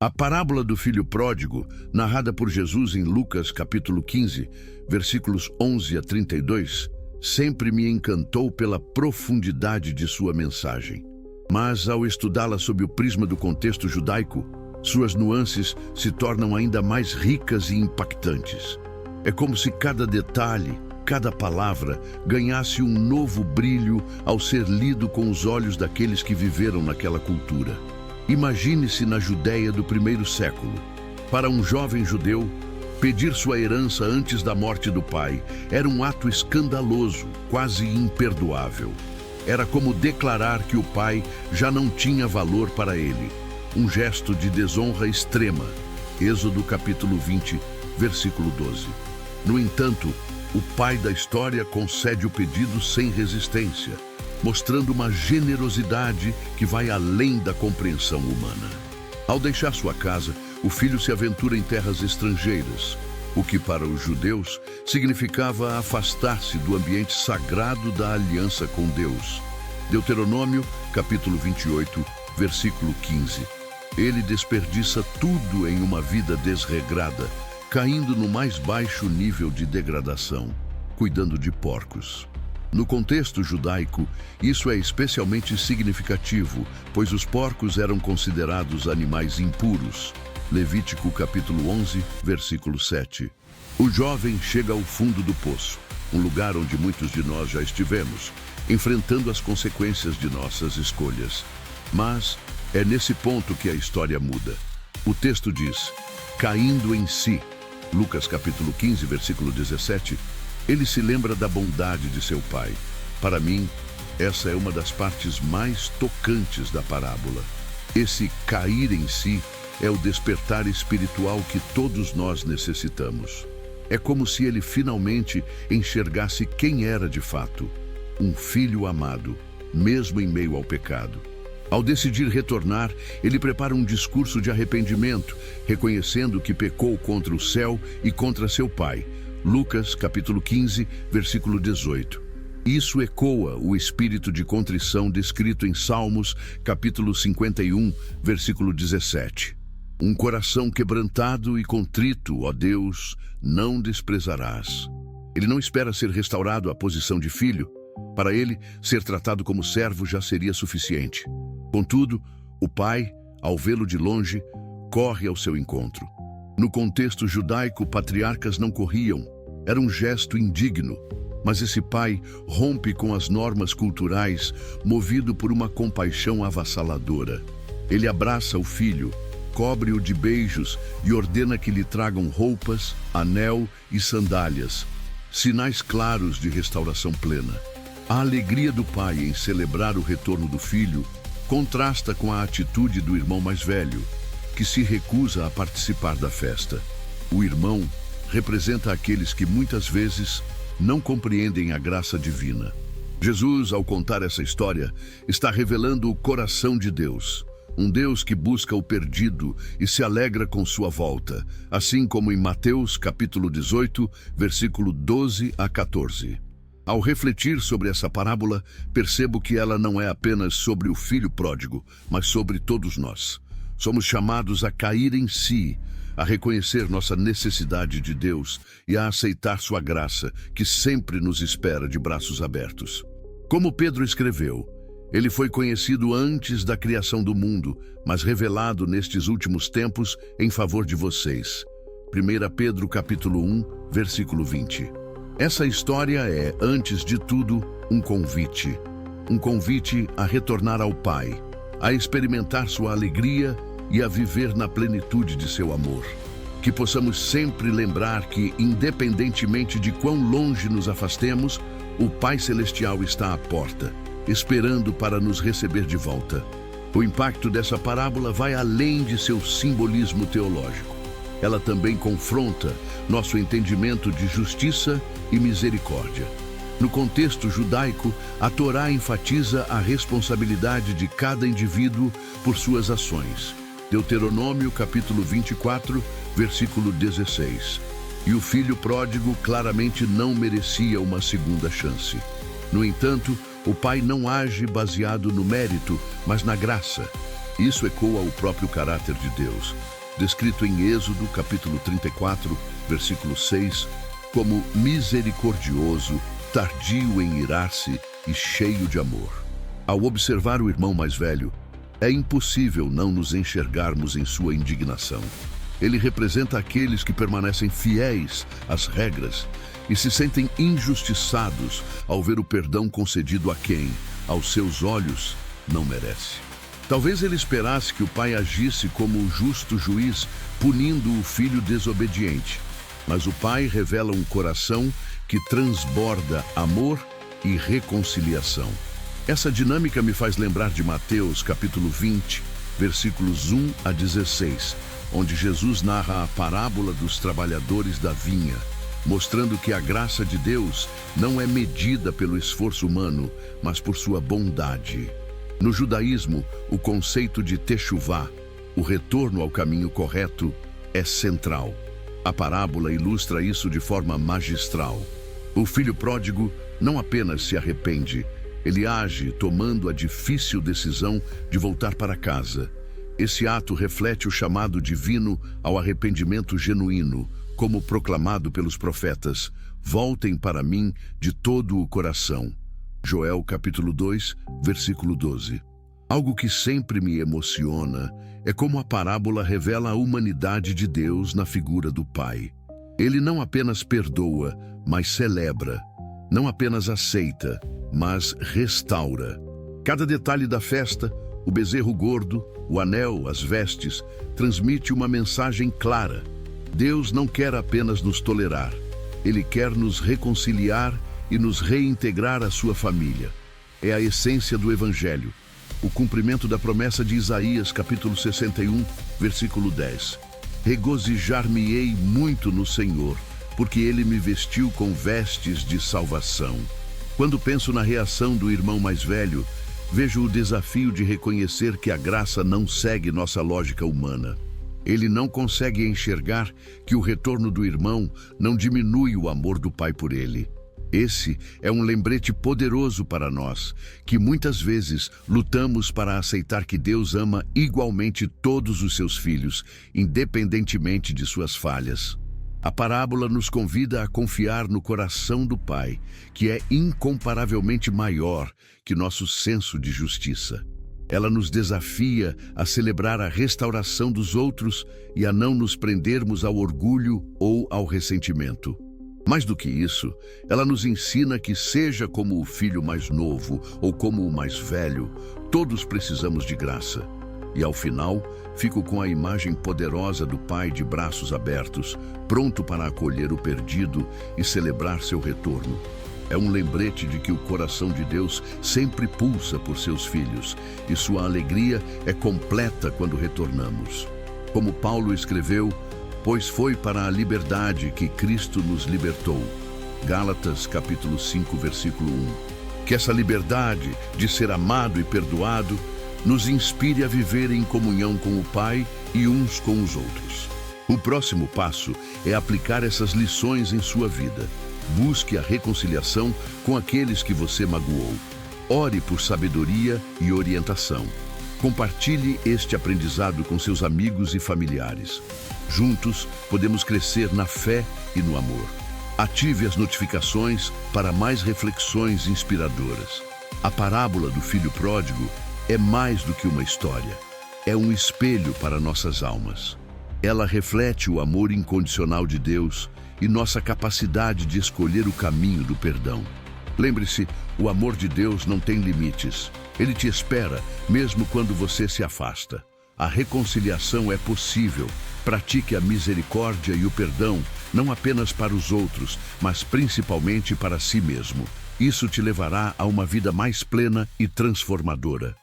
A parábola do filho pródigo, narrada por Jesus em Lucas capítulo 15, versículos 11 a 32, sempre me encantou pela profundidade de sua mensagem. Mas, ao estudá-la sob o prisma do contexto judaico, suas nuances se tornam ainda mais ricas e impactantes. É como se cada detalhe, cada palavra, ganhasse um novo brilho ao ser lido com os olhos daqueles que viveram naquela cultura. Imagine-se na Judéia do primeiro século. Para um jovem judeu, pedir sua herança antes da morte do pai era um ato escandaloso, quase imperdoável. Era como declarar que o pai já não tinha valor para ele. Um gesto de desonra extrema. Êxodo capítulo 20, versículo 12. No entanto, o pai da história concede o pedido sem resistência, mostrando uma generosidade que vai além da compreensão humana. Ao deixar sua casa, o filho se aventura em terras estrangeiras, o que para os judeus significava afastar-se do ambiente sagrado da aliança com Deus. Deuteronômio, capítulo 28, versículo 15. Ele desperdiça tudo em uma vida desregrada, caindo no mais baixo nível de degradação, cuidando de porcos. No contexto judaico, isso é especialmente significativo, pois os porcos eram considerados animais impuros. Levítico capítulo 11, versículo 7. O jovem chega ao fundo do poço, um lugar onde muitos de nós já estivemos, enfrentando as consequências de nossas escolhas. Mas é nesse ponto que a história muda. O texto diz, caindo em si, Lucas capítulo 15, versículo 17, ele se lembra da bondade de seu pai. Para mim, essa é uma das partes mais tocantes da parábola. Esse cair em si é o despertar espiritual que todos nós necessitamos. É como se ele finalmente enxergasse quem era de fato, um filho amado, mesmo em meio ao pecado. Ao decidir retornar, ele prepara um discurso de arrependimento, reconhecendo que pecou contra o céu e contra seu pai. Lucas, capítulo 15, versículo 18. Isso ecoa o espírito de contrição descrito em Salmos, capítulo 51, versículo 17. Um coração quebrantado e contrito, ó Deus, não desprezarás. Ele não espera ser restaurado à posição de filho. Para ele, ser tratado como servo já seria suficiente. Contudo, o pai, ao vê-lo de longe, corre ao seu encontro. No contexto judaico, patriarcas não corriam. Era um gesto indigno. Mas esse pai rompe com as normas culturais, movido por uma compaixão avassaladora. Ele abraça o filho, cobre-o de beijos e ordena que lhe tragam roupas, anel e sandálias, sinais claros de restauração plena. A alegria do pai em celebrar o retorno do filho contrasta com a atitude do irmão mais velho, que se recusa a participar da festa. O irmão representa aqueles que muitas vezes não compreendem a graça divina. Jesus, ao contar essa história, está revelando o coração de Deus, um Deus que busca o perdido e se alegra com sua volta, assim como em Mateus capítulo 18, versículo 12 a 14. Ao refletir sobre essa parábola, percebo que ela não é apenas sobre o filho pródigo, mas sobre todos nós. Somos chamados a cair em si, a reconhecer nossa necessidade de Deus e a aceitar sua graça, que sempre nos espera de braços abertos. Como Pedro escreveu, ele foi conhecido antes da criação do mundo, mas revelado nestes últimos tempos em favor de vocês. 1 Pedro capítulo 1, versículo 20. Essa história é, antes de tudo, um convite a retornar ao Pai, a experimentar sua alegria e a viver na plenitude de seu amor. Que possamos sempre lembrar que, independentemente de quão longe nos afastemos, o Pai Celestial está à porta, esperando para nos receber de volta. O impacto dessa parábola vai além de seu simbolismo teológico. Ela também confronta nosso entendimento de justiça e misericórdia. No contexto judaico, a Torá enfatiza a responsabilidade de cada indivíduo por suas ações. Deuteronômio capítulo 24, versículo 16. E o filho pródigo claramente não merecia uma segunda chance. No entanto, o pai não age baseado no mérito, mas na graça. Isso ecoa o próprio caráter de Deus, descrito em Êxodo, capítulo 34, versículo 6, como misericordioso, tardio em irar-se e cheio de amor. Ao observar o irmão mais velho, é impossível não nos enxergarmos em sua indignação. Ele representa aqueles que permanecem fiéis às regras e se sentem injustiçados ao ver o perdão concedido a quem, aos seus olhos, não merece. Talvez ele esperasse que o pai agisse como um justo juiz, punindo o filho desobediente. Mas o pai revela um coração que transborda amor e reconciliação. Essa dinâmica me faz lembrar de Mateus, capítulo 20, versículos 1 a 16, onde Jesus narra a parábola dos trabalhadores da vinha, mostrando que a graça de Deus não é medida pelo esforço humano, mas por sua bondade. No judaísmo, o conceito de techuvá, o retorno ao caminho correto, é central. A parábola ilustra isso de forma magistral. O filho pródigo não apenas se arrepende, ele age tomando a difícil decisão de voltar para casa. Esse ato reflete o chamado divino ao arrependimento genuíno, como proclamado pelos profetas: voltem para mim de todo o coração. Joel capítulo 2, versículo 12. Algo que sempre me emociona é como a parábola revela a humanidade de Deus na figura do Pai. Ele não apenas perdoa, mas celebra. Não apenas aceita, mas restaura. Cada detalhe da festa, o bezerro gordo, o anel, as vestes, transmite uma mensagem clara. Deus não quer apenas nos tolerar. Ele quer nos reconciliar e nos reintegrar à sua família. É a essência do Evangelho, o cumprimento da promessa de Isaías, capítulo 61, versículo 10. Regozijar-me-ei muito no Senhor, porque Ele me vestiu com vestes de salvação. Quando penso na reação do irmão mais velho, vejo o desafio de reconhecer que a graça não segue nossa lógica humana. Ele não consegue enxergar que o retorno do irmão não diminui o amor do pai por ele. Esse é um lembrete poderoso para nós, que muitas vezes lutamos para aceitar que Deus ama igualmente todos os seus filhos, independentemente de suas falhas. A parábola nos convida a confiar no coração do Pai, que é incomparavelmente maior que nosso senso de justiça. Ela nos desafia a celebrar a restauração dos outros e a não nos prendermos ao orgulho ou ao ressentimento. Mais do que isso, ela nos ensina que, seja como o filho mais novo ou como o mais velho, todos precisamos de graça. E ao final, fico com a imagem poderosa do Pai de braços abertos, pronto para acolher o perdido e celebrar seu retorno. É um lembrete de que o coração de Deus sempre pulsa por seus filhos, e sua alegria é completa quando retornamos. Como Paulo escreveu, pois foi para a liberdade que Cristo nos libertou. Gálatas capítulo 5, versículo 1. Que essa liberdade de ser amado e perdoado nos inspire a viver em comunhão com o Pai e uns com os outros. O próximo passo é aplicar essas lições em sua vida. Busque a reconciliação com aqueles que você magoou. Ore por sabedoria e orientação. Compartilhe este aprendizado com seus amigos e familiares. Juntos, podemos crescer na fé e no amor. Ative as notificações para mais reflexões inspiradoras. A parábola do filho pródigo é mais do que uma história. É um espelho para nossas almas. Ela reflete o amor incondicional de Deus e nossa capacidade de escolher o caminho do perdão. Lembre-se, o amor de Deus não tem limites. Ele te espera, mesmo quando você se afasta. A reconciliação é possível. Pratique a misericórdia e o perdão, não apenas para os outros, mas principalmente para si mesmo. Isso te levará a uma vida mais plena e transformadora.